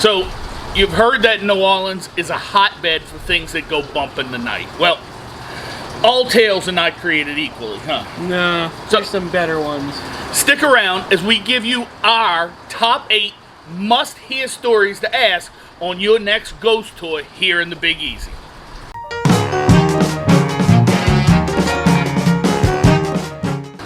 So, you've heard that New Orleans is a hotbed for things that go bump in the night. Well, all tales are not created equally, huh? No, there's some better ones. Stick around as we give you our top 8 must-hear stories to ask on your next ghost tour here in the Big Easy.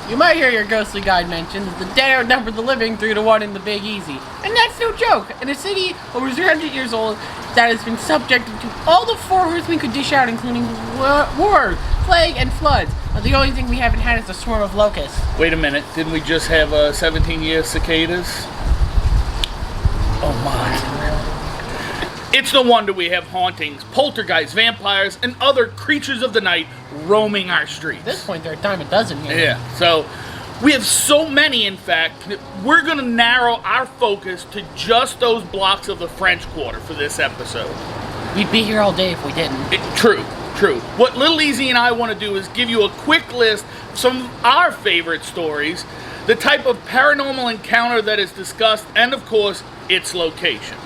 You might hear your ghostly guide mention that the dead outnumber the living 3-1 in the Big Easy. And that's no joke. In a city over 300 years old that has been subjected to all the horrors we could dish out, including war, plague, and floods. But the only thing we haven't had is a swarm of locusts. Wait a minute, didn't we just have 17-year cicadas? Oh my. It's no wonder we have hauntings, poltergeists, vampires, and other creatures of the night roaming our streets. At this point, there are a dime a dozen here. Yeah, so we have so many, in fact, that we're going to narrow our focus to just those blocks of the French Quarter for this episode. We'd be here all day if we didn't. True. What Little Easy and I want to do is give you a quick list of some of our favorite stories, the type of paranormal encounter that is discussed, and of course, its location.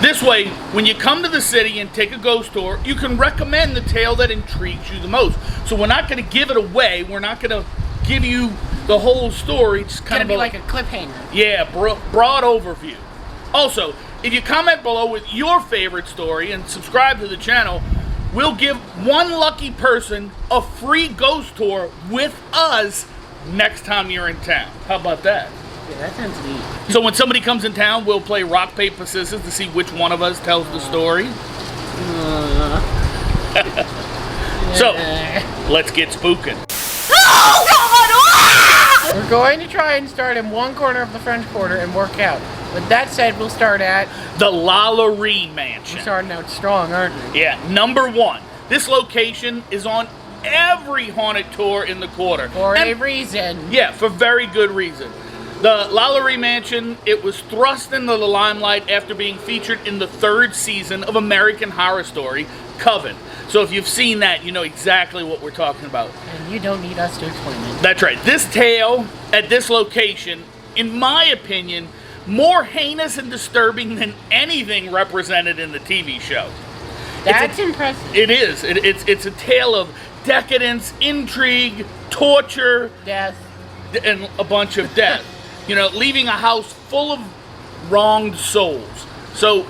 This way, when you come to the city and take a ghost tour, you can recommend the tale that intrigues you the most. So we're not going to give it away. We're not going to give you the whole story. It's kind of be like a cliffhanger. Yeah, broad overview. Also, if you comment below with your favorite story and subscribe to the channel, we'll give one lucky person a free ghost tour with us next time you're in town. How about that? Yeah, that sounds neat. So when somebody comes in town, we'll play rock, paper, scissors to see which one of us tells the story. So, let's get spooking. Oh, God! We're going to try and start in one corner of the French Quarter and work out. With that said, we'll start at the Lalaurie Mansion. We're starting out strong, aren't we? Yeah, number 1. This location is on every haunted tour in the quarter. For a reason. Yeah, for very good reason. The Lalaurie Mansion, it was thrust into the limelight after being featured in the 3rd season of American Horror Story, Convent. So if you've seen that, you know exactly what we're talking about. And you don't need us to explain it. That's right. This tale at this location, in my opinion, more heinous and disturbing than anything represented in the TV show. That's impressive. It is. It's a tale of decadence, intrigue, torture, death, and a bunch of death. You know, leaving a house full of wronged souls. So,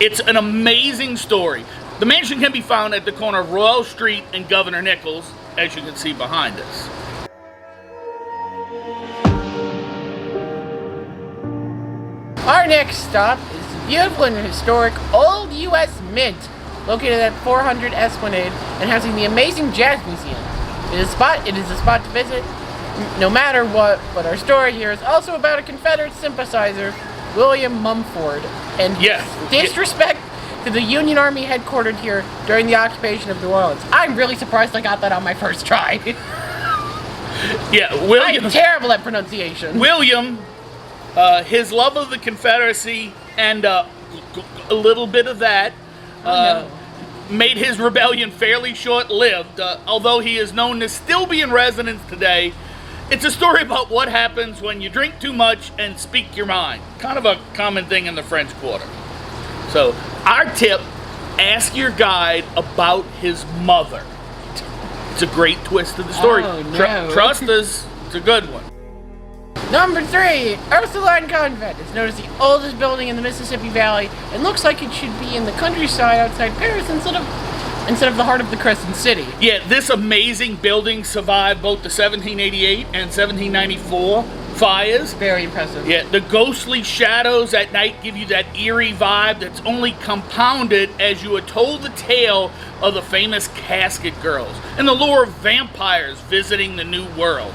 it's an amazing story. The mansion can be found at the corner of Royal Street and Governor Nichols, as you can see behind us. Our next stop is the beautiful and historic Old U.S. Mint, located at 400 Esplanade and housing the amazing Jazz Museum. It is a spot to visit no matter what, but our story here is also about a Confederate sympathizer, William Mumford, and disrespect to the Union Army headquartered here during the occupation of New Orleans. I'm really surprised I got that on my first try. Yeah, William. I'm terrible at pronunciation. William, his love of the Confederacy and a little bit of that made his rebellion fairly short-lived, although he is known to still be in residence today. It's a story about what happens when you drink too much and speak your mind. Kind of a common thing in the French Quarter. So, our tip, ask your guide about his mother. It's a great twist to the story. Oh, no. Trust us, it's a good one. Number 3, Ursuline Convent. It's known as the oldest building in the Mississippi Valley and looks like it should be in the countryside outside Paris instead of the heart of the Crescent City. Yeah, this amazing building survived both the 1788 and 1794 fires. Very impressive. Yeah, the ghostly shadows at night give you that eerie vibe that's only compounded as you are told the tale of the famous casket girls and the lure of vampires visiting the New World.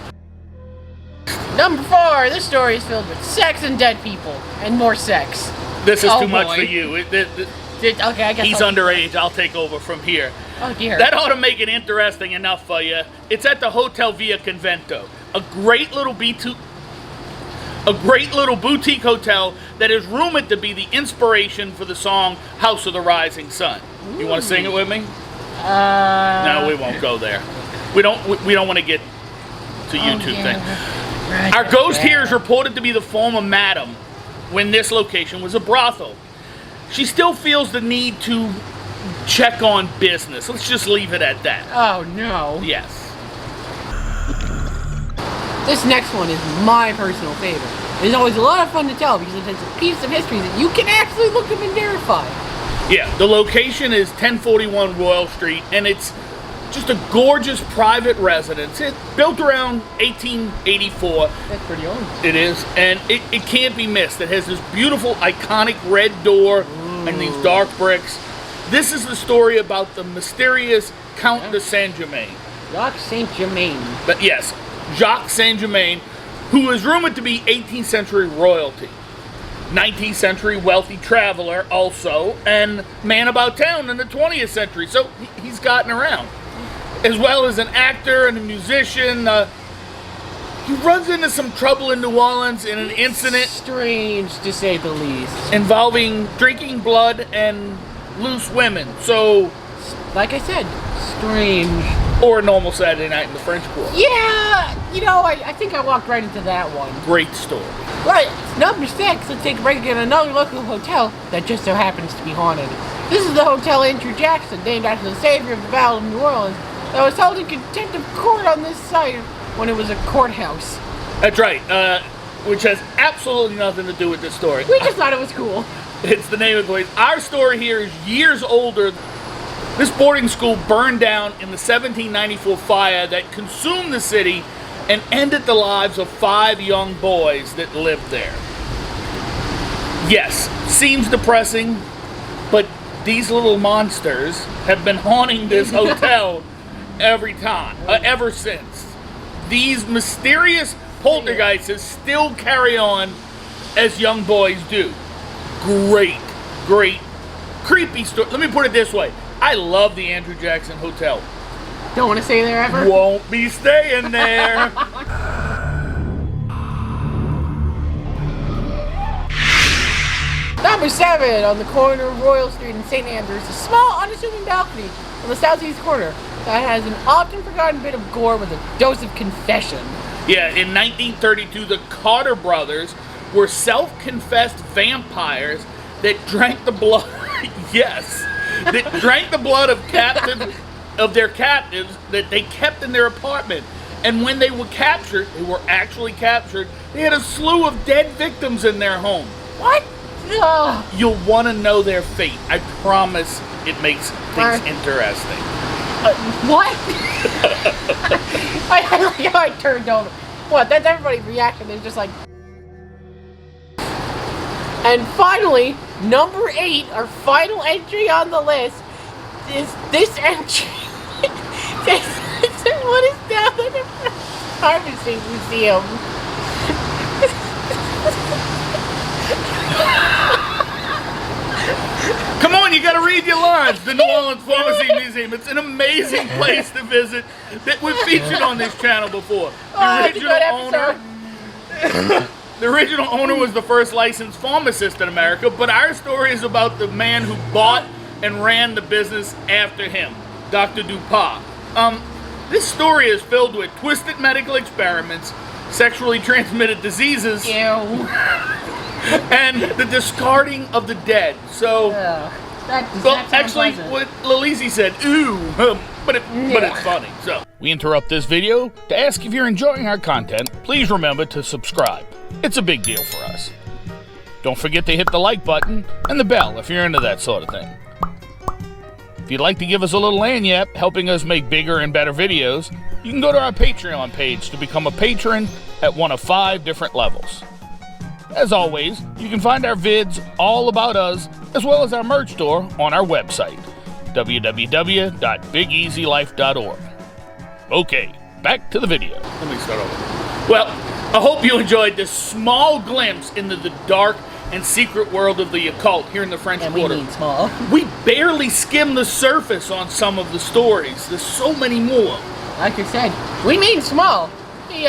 Number 4, this story is filled with sex and dead people, and more sex. This is too much for you. Okay, I guess he's underage. I'll take over from here. Oh dear. That ought to make it interesting enough for you. It's at the Hotel Via Convento, a great little boutique hotel that is rumored to be the inspiration for the song "House of the Rising Sun." Ooh. You want to sing it with me? No, we won't go there. We don't want to get to YouTube thing. Our ghost here is reported to be the former madam when this location was a brothel. she still feels the need to check on business. Let's just leave it at that. Oh, no. Yes. This next one is my personal favorite. It's always a lot of fun to tell because it's a piece of history that you can actually look up and verify. Yeah, the location is 1041 Royal Street, and it's just a gorgeous private residence. It's built around 1884. That's pretty old. It is, and it can't be missed. It has this beautiful, iconic red door and these dark bricks. This is the story about the mysterious Count de Saint-Germain. Jacques Saint-Germain. But yes, Jacques Saint-Germain, who is rumored to be 18th century royalty. 19th century wealthy traveler also, and man about town in the 20th century. So he's gotten around. As well as an actor and a musician. He runs into some trouble in New Orleans in an incident. Strange, to say the least. Involving drinking blood and loose women. So, like I said, strange. Or a normal Saturday night in the French Quarter. Yeah, I think I walked right into that one. Great story. Right, number 6, let's take a break at another local hotel that just so happens to be haunted. This is the Hotel Andrew Jackson, named after the savior of the Battle of New Orleans, that was held in contempt of court on this site when it was a courthouse. That's right, which has absolutely nothing to do with this story. We just thought it was cool. It's the name of the place. Our story here is years older. This boarding school burned down in the 1794 fire that consumed the city and ended the lives of 5 young boys that lived there. Yes, seems depressing, but these little monsters have been haunting this hotel ever since. These mysterious poltergeists still carry on as young boys do. Great, creepy story. Let me put it this way. I love the Andrew Jackson Hotel. Don't want to stay there ever? Won't be staying there. Number 7, on the corner of Royal Street and St. Andrews, a small, unassuming balcony on the southeast corner that has an often forgotten bit of gore with a dose of confession. Yeah, in 1932, the Carter brothers were self-confessed vampires that drank the blood. Yes, that drank the blood of their captives that they kept in their apartment. And when they were actually captured, they had a slew of dead victims in their home. What? Ugh. You'll want to know their fate. I promise it makes things interesting. What? I like how I turned over. What? That's everybody's reaction. They're just like... And finally, number 8, our final entry on the list, is this entry. What is down in the Pharmacy Museum? Come on, you gotta read your lines. The New Orleans Pharmacy Museum. It's an amazing place to visit that we've featured on this channel before. The original owner was the first licensed pharmacist in America, but our story is about the man who bought and ran the business after him, Dr. Dupas. This story is filled with twisted medical experiments, sexually transmitted diseases, and the discarding of the dead. So, actually, what Lilisi said, ooh, but it's funny. So, we interrupt this video to ask if you're enjoying our content. Please remember to subscribe. It's a big deal for us. Don't forget to hit the like button and the bell if you're into that sort of thing. If you'd like to give us a little lagniappe, helping us make bigger and better videos, you can go to our Patreon page to become a patron at one of 5 different levels. As always, you can find our vids all about us, as well as our merch store on our website, www.bigeasylife.org. Okay, back to the video. Let me start over. Well, I hope you enjoyed this small glimpse into the dark and secret world of the occult here in the French Quarter. We mean small. We barely skimmed the surface on some of the stories. There's so many more. Like I said, we mean small. We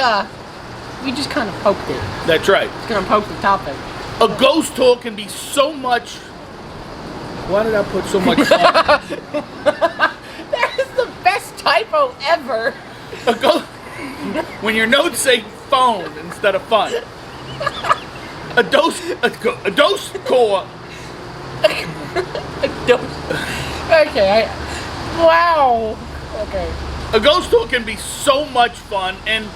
just kind of poked it. That's right. Just gonna poke the topic. A ghost tour can be so much... Why did I put so much fun? That is the best typo ever. When your notes say phone instead of fun. A dose core Okay, wow. Okay. A ghost tour can be so much fun, and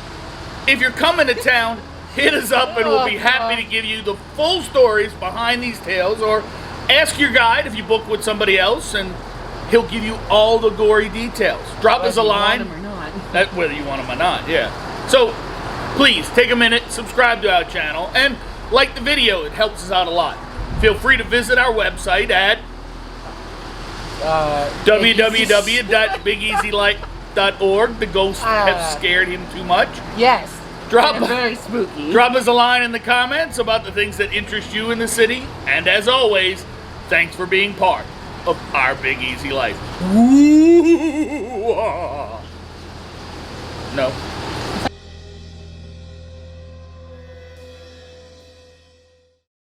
if you're coming to town, hit us up and we'll be happy to give you the full stories behind these tales, or ask your guide if you book with somebody else and he'll give you all the gory details. Drop us a line. Whether you want 'em or not. Whether you want them or not, yeah. So please take a minute, subscribe to our channel, and like the video. It helps us out a lot. Feel free to visit our website at www.bigeasylife.org. The ghosts have scared him too much. Yes. Drop very spooky. Drop us a line in the comments about the things that interest you in the city. And as always, thanks for being part of our Big Easy Life. No.